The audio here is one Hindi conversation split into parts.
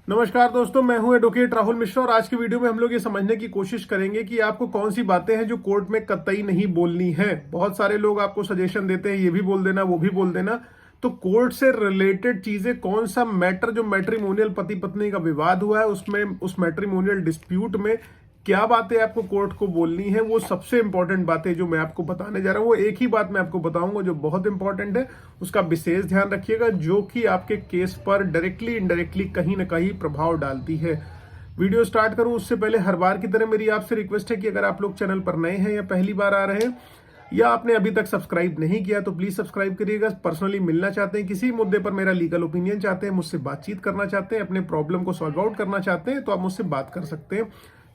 नमस्कार दोस्तों, मैं हूं एडवोकेट राहुल मिश्रा और आज की वीडियो में हम लोग ये समझने की कोशिश करेंगे कि आपको कौन सी बातें हैं जो कोर्ट में कतई नहीं बोलनी है। बहुत सारे लोग आपको सजेशन देते हैं, ये भी बोल देना, वो भी बोल देना। तो कोर्ट से रिलेटेड चीजें, कौन सा मैटर जो मैट्रिमोनियल पति पत्नी का विवाद हुआ है उसमें, उस मैट्रिमोनियल डिस्प्यूट में क्या बातें आपको कोर्ट को बोलनी है, वो सबसे इंपॉर्टेंट बातें जो मैं आपको बताने जा रहा हूं, वो एक ही बात मैं आपको बताऊंगा जो बहुत इंपॉर्टेंट है। उसका विशेष ध्यान रखिएगा, जो कि आपके केस पर डायरेक्टली इनडायरेक्टली कहीं ना कहीं प्रभाव डालती है। वीडियो स्टार्ट करूं उससे पहले हर बार की तरह मेरी आपसे रिक्वेस्ट है कि अगर आप लोग चैनल पर नए हैं या पहली बार आ रहे हैं या आपने अभी तक सब्सक्राइब नहीं किया तो प्लीज सब्सक्राइब करिएगा। पर्सनली मिलना चाहते हैं, किसी मुद्दे पर मेरा लीगल ओपिनियन चाहते हैं, मुझसे बातचीत करना चाहते हैं, अपने प्रॉब्लम को सॉल्व आउट करना चाहते हैं, तो आप मुझसे बात कर सकते हैं।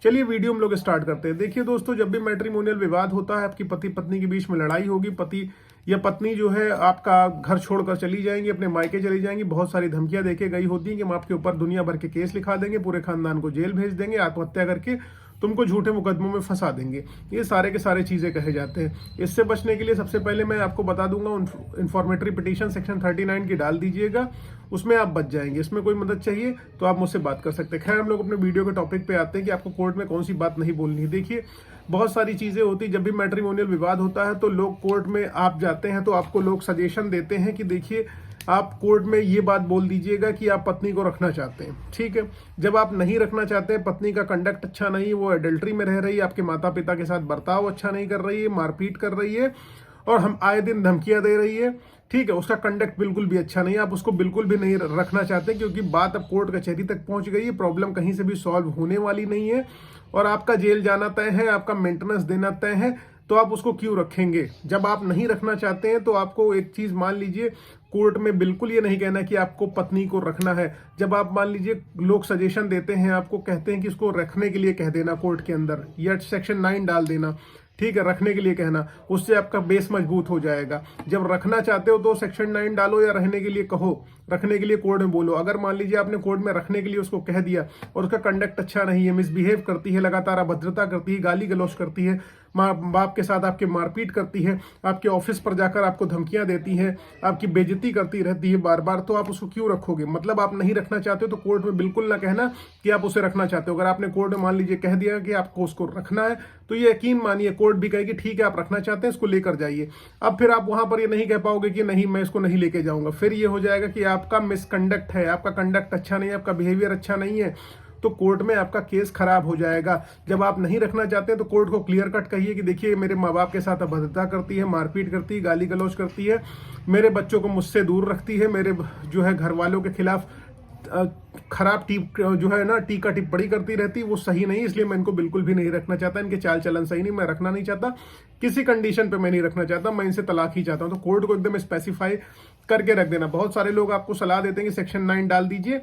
चलिए वीडियो हम लोग स्टार्ट करते हैं। देखिए दोस्तों, जब भी मैट्रिमोनियल विवाद होता है, आपकी पति पत्नी के बीच में लड़ाई होगी, पति या पत्नी जो है आपका घर छोड़कर चली जाएंगी, अपने मायके चली जाएंगी, बहुत सारी धमकियां देके गई होती हैं कि हम आपके ऊपर दुनिया भर के केस लिखा देंगे, पूरे खानदान को जेल भेज देंगे, आत्महत्या करके तुमको झूठे मुकदमों में फंसा देंगे। ये सारे के सारे चीजें कहे जाते हैं। इससे बचने के लिए सबसे पहले मैं आपको बता दूंगा, इन्फॉर्मेटरी पिटीशन सेक्शन 39 की डाल दीजिएगा, उसमें आप बच जाएंगे। इसमें कोई मदद चाहिए तो आप मुझसे बात कर सकते हैं। खैर, हम लोग अपने वीडियो के टॉपिक पे आते हैं कि आपको कोर्ट में कौन सी बात नहीं बोलनी है। देखिए, बहुत सारी चीजें होती, जब भी मैट्रिमोनियल विवाद होता है तो लोग कोर्ट में आप जाते हैं तो आपको लोग सजेशन देते हैं कि देखिए आप कोर्ट में ये बात बोल दीजिएगा कि आप पत्नी को रखना चाहते हैं। ठीक है, जब आप नहीं रखना चाहते हैं, पत्नी का कंडक्ट अच्छा नहीं, वो एडल्ट्री में रह रही है, आपके माता पिता के साथ बर्ताव अच्छा नहीं कर रही है, मारपीट कर रही है और हम आए दिन धमकियां दे रही है, ठीक है, उसका कंडक्ट बिल्कुल भी अच्छा नहीं है, आप उसको बिल्कुल भी नहीं रखना चाहते क्योंकि बात अब कोर्ट कचहरी तक पहुंच गई है, प्रॉब्लम कहीं से भी सॉल्व होने वाली नहीं है और आपका जेल जाना तय है, आपका मेंटेनेंस देना तय है, तो आप उसको क्यों रखेंगे। जब आप नहीं रखना चाहते हैं तो आपको एक चीज मान लीजिए, कोर्ट में बिल्कुल ये नहीं कहना कि आपको पत्नी को रखना है। जब आप मान लीजिए लोग सजेशन देते हैं, आपको कहते हैं कि इसको रखने के लिए कह देना कोर्ट के अंदर या सेक्शन 9 डाल देना, ठीक है, रखने के लिए कहना, उससे आपका बेस मजबूत हो जाएगा। जब रखना चाहते हो तो सेक्शन 9 डालो या रहने के लिए कहो, रखने के लिए कोर्ट में बोलो। अगर मान लीजिए आपने कोर्ट में रखने के लिए उसको कह दिया और उसका कंडक्ट अच्छा नहीं है, मिसबिहेव करती है, लगातार अभद्रता करती है, गाली गलौज करती है, माँ बाप के साथ आपके मारपीट करती है, आपके ऑफिस पर जाकर आपको धमकियां देती है, आपकी बेइज्जती करती रहती है बार बार, तो आप उसको क्यों रखोगे। मतलब आप नहीं रखना चाहते हो तो कोर्ट में बिल्कुल ना कहना कि आप उसे रखना चाहते हो। अगर आपने कोर्ट में मान लीजिए कह दिया कि आपको उसको रखना है तो ये यकीन मानिए कोर्ट भी कहेगी ठीक है आप रखना चाहते हैं, इसको लेकर जाइए। अब फिर आप वहां पर ये नहीं कह पाओगे कि नहीं मैं इसको नहीं लेके जाऊंगा, फिर ये हो जाएगा कि आपका मिसकंडक्ट है, आपका कंडक्ट अच्छा नहीं है, आपका बिहेवियर अच्छा नहीं है, तो कोर्ट में आपका केस खराब हो जाएगा। जब आप नहीं रखना चाहते हैं तो कोर्ट को क्लियर कट कहिए कि देखिए मेरे माँ बाप के साथ अभद्रता करती है, मारपीट करती है, गाली गलौज करती है, मेरे बच्चों को मुझसे दूर रखती है, मेरे जो है घर वालों के खिलाफ खराब जो है ना टीका टिप्पणी करती रहती, वो सही नहीं, इसलिए मैं इनको बिल्कुल भी नहीं रखना चाहता, इनके चाल चलन सही नहीं, मैं रखना नहीं चाहता, किसी कंडीशन पे मैं नहीं रखना चाहता, मैं इनसे तलाक ही चाहता हूं। तो कोर्ट को एकदम स्पेसिफाई करके रख देना। बहुत सारे लोग आपको सलाह देते हैं कि सेक्शन 9 डाल दीजिए।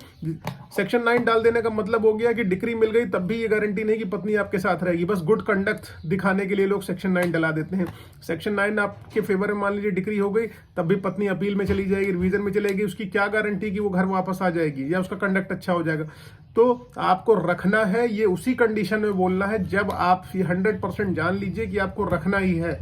सेक्शन 9 डाल देने का मतलब हो गया कि डिक्री मिल गई तब भी ये गारंटी नहीं कि पत्नी आपके साथ रहेगी, बस गुड कंडक्ट दिखाने के लिए लोग सेक्शन 9 डला देते हैं। सेक्शन 9 आपके फेवर में मान लीजिए डिक्री हो गई, तब भी पत्नी अपील में चली जाएगी, रिवीजन में चलेगी, उसकी क्या गारंटी कि वो घर वापस आ जाएगी या उसका कंडक्ट अच्छा हो जाएगा। तो आपको रखना है, ये उसी कंडीशन में बोलना है जब आप 100% जान लीजिए कि आपको रखना ही है।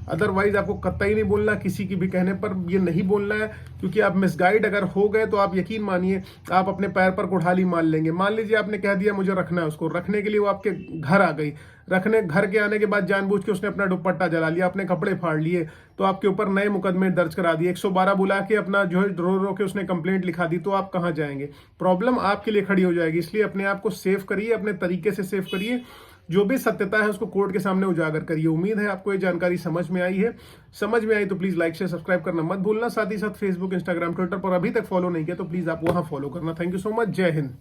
अदरवाइज आपको कतई नहीं बोलना, किसी की भी कहने पर ये नहीं बोलना है, क्योंकि आप मिसगाइड अगर हो गए तो आप यकीन मानिए आप अपने पैर पर कुल्हाड़ी मार लेंगे। मान लीजिए आपने कह दिया मुझे रखना है, उसको रखने के लिए वो आपके घर आ गई, रखने घर के आने के बाद जानबूझ के उसने अपना दुपट्टा जला लिया, अपने कपड़े फाड़ लिए, तो आपके ऊपर नए मुकदमे दर्ज करा दिए, 112 बुला के अपना जो है रो रो के उसने कंप्लेंट लिखा दी, तो आप कहाँ जाएंगे। प्रॉब्लम आपके लिए खड़ी हो जाएगी। इसलिए अपने आप को सेव करिए, अपने तरीके से सेव करिए, जो भी सत्यता है उसको कोर्ट के सामने उजागर करिए। उम्मीद है आपको ये जानकारी समझ में आई है। समझ में आई तो प्लीज लाइक शेयर सब्सक्राइब करना मत भूलना। साथ ही साथ फेसबुक, इंस्टाग्राम, ट्विटर पर अभी तक फॉलो नहीं किया तो प्लीज आप वहां फॉलो करना। Thank you so much. जय हिंद।